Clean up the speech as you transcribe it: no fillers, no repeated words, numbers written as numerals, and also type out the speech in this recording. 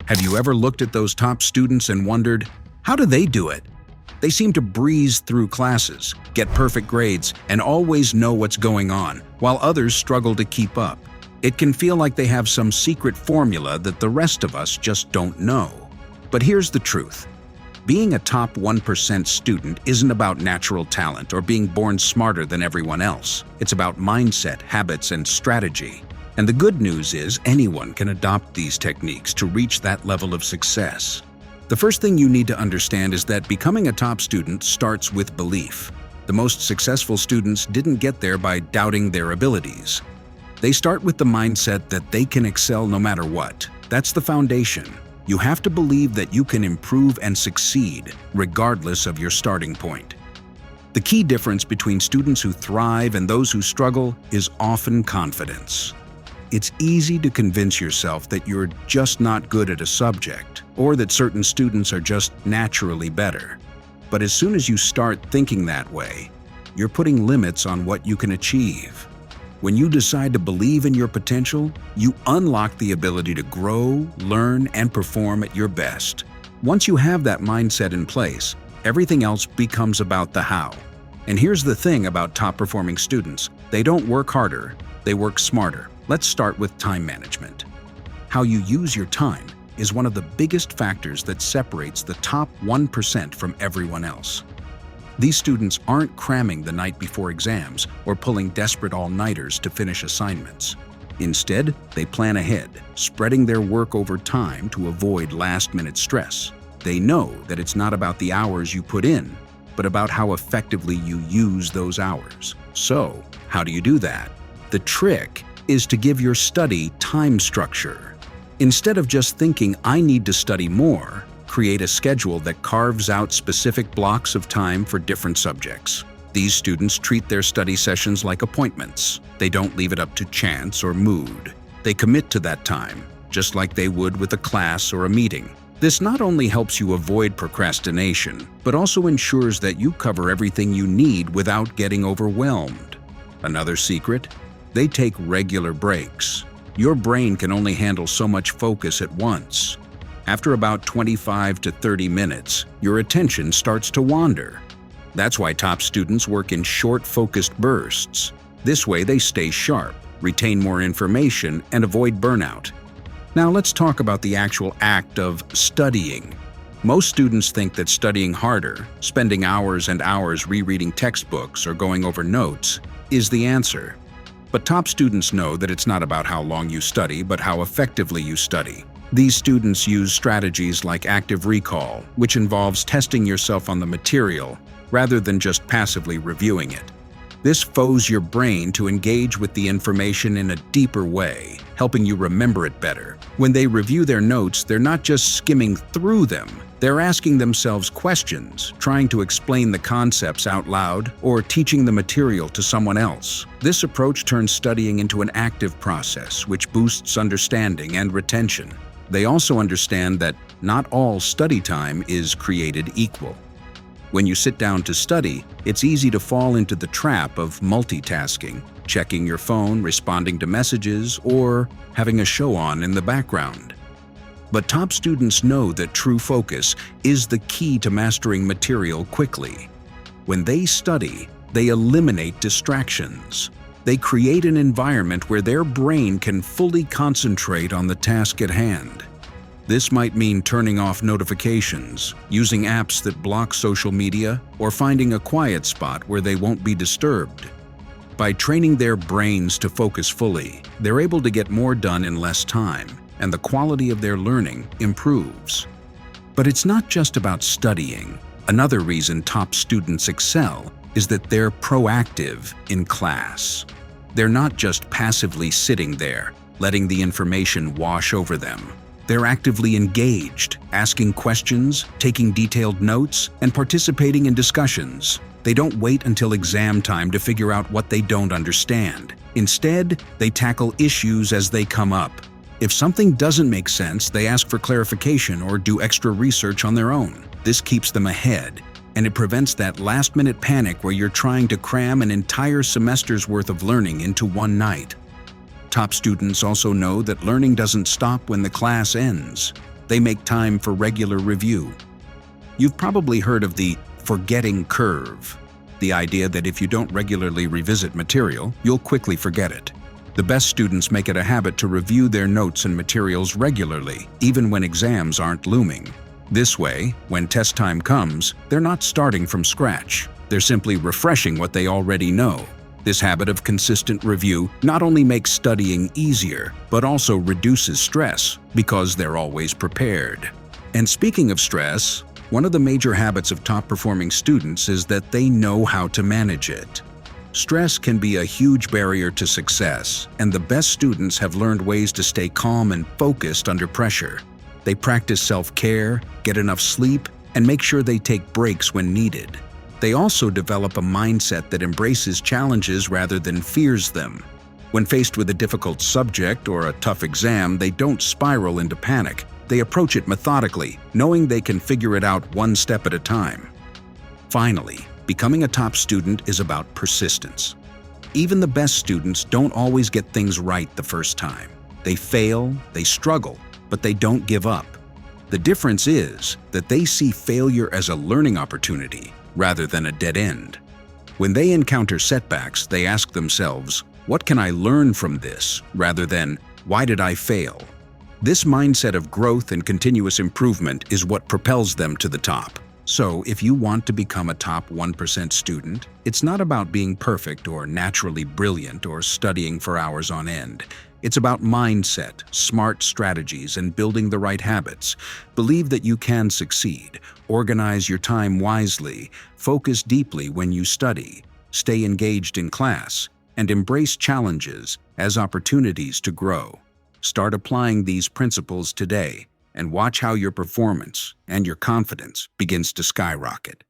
Have you ever looked at those top students and wondered, how do they do it? They seem to breeze through classes, get perfect grades, and always know what's going on, while others struggle to keep up. It can feel like they have some secret formula that the rest of us just don't know. But here's the truth. Being a top 1% student isn't about natural talent or being born smarter than everyone else. It's about mindset, habits, and strategy. And the good news is anyone can adopt these techniques to reach that level of success. The first thing you need to understand is that becoming a top student starts with belief. The most successful students didn't get there by doubting their abilities. They start with the mindset that they can excel no matter what. That's the foundation. You have to believe that you can improve and succeed, regardless of your starting point. The key difference between students who thrive and those who struggle is often confidence. It's easy to convince yourself that you're just not good at a subject, or that certain students are just naturally better. But as soon as you start thinking that way, you're putting limits on what you can achieve. When you decide to believe in your potential, you unlock the ability to grow, learn, and perform at your best. Once you have that mindset in place, everything else becomes about the how. And here's the thing about top-performing students. They don't work harder, they work smarter. Let's start with time management. How you use your time is one of the biggest factors that separates the top 1% from everyone else. These students aren't cramming the night before exams or pulling desperate all-nighters to finish assignments. Instead, they plan ahead, spreading their work over time to avoid last-minute stress. They know that it's not about the hours you put in, but about how effectively you use those hours. So, how do you do that? The trick is to give your study time structure. Instead of just thinking, I need to study more, create a schedule that carves out specific blocks of time for different subjects. These students treat their study sessions like appointments. They don't leave it up to chance or mood. They commit to that time, just like they would with a class or a meeting. This not only helps you avoid procrastination, but also ensures that you cover everything you need without getting overwhelmed. Another secret? They take regular breaks. Your brain can only handle so much focus at once. After about 25 to 30 minutes, your attention starts to wander. That's why top students work in short, focused bursts. This way they stay sharp, retain more information, and avoid burnout. Now let's talk about the actual act of studying. Most students think that studying harder, spending hours and hours rereading textbooks or going over notes, is the answer. But top students know that it's not about how long you study, but how effectively you study. These students use strategies like active recall, which involves testing yourself on the material rather than just passively reviewing it. This forces your brain to engage with the information in a deeper way, helping you remember it better. When they review their notes, they're not just skimming through them. They're asking themselves questions, trying to explain the concepts out loud, or teaching the material to someone else. This approach turns studying into an active process, which boosts understanding and retention. They also understand that not all study time is created equal. When you sit down to study, it's easy to fall into the trap of multitasking, checking your phone, responding to messages, or having a show on in the background. But top students know that true focus is the key to mastering material quickly. When they study, they eliminate distractions. They create an environment where their brain can fully concentrate on the task at hand. This might mean turning off notifications, using apps that block social media, or finding a quiet spot where they won't be disturbed. By training their brains to focus fully, they're able to get more done in less time, and the quality of their learning improves. But it's not just about studying. Another reason top students excel is that they're proactive in class. They're not just passively sitting there, letting the information wash over them. They're actively engaged, asking questions, taking detailed notes, and participating in discussions. They don't wait until exam time to figure out what they don't understand. Instead, they tackle issues as they come up. If something doesn't make sense, they ask for clarification or do extra research on their own. This keeps them ahead, and it prevents that last-minute panic where you're trying to cram an entire semester's worth of learning into one night. Top students also know that learning doesn't stop when the class ends. They make time for regular review. You've probably heard of the forgetting curve, the idea that if you don't regularly revisit material, you'll quickly forget it. The best students make it a habit to review their notes and materials regularly, even when exams aren't looming. This way, when test time comes, they're not starting from scratch. They're simply refreshing what they already know. This habit of consistent review not only makes studying easier, but also reduces stress because they're always prepared. And speaking of stress, one of the major habits of top-performing students is that they know how to manage it. Stress can be a huge barrier to success, and the best students have learned ways to stay calm and focused under pressure. They practice self-care, get enough sleep, and make sure they take breaks when needed. They also develop a mindset that embraces challenges rather than fears them. When faced with a difficult subject or a tough exam, they don't spiral into panic. They approach it methodically, knowing they can figure it out one step at a time. Finally, becoming a top student is about persistence. Even the best students don't always get things right the first time. They fail, they struggle, but they don't give up. The difference is that they see failure as a learning opportunity rather than a dead end. When they encounter setbacks, they ask themselves, "What can I learn from this?" rather than, "Why did I fail?" This mindset of growth and continuous improvement is what propels them to the top. So, if you want to become a top 1% student, it's not about being perfect or naturally brilliant or studying for hours on end. It's about mindset, smart strategies, and building the right habits. Believe that you can succeed. Organize your time wisely. Focus deeply when you study. Stay engaged in class. And embrace challenges as opportunities to grow. Start applying these principles today and watch how your performance and your confidence begins to skyrocket.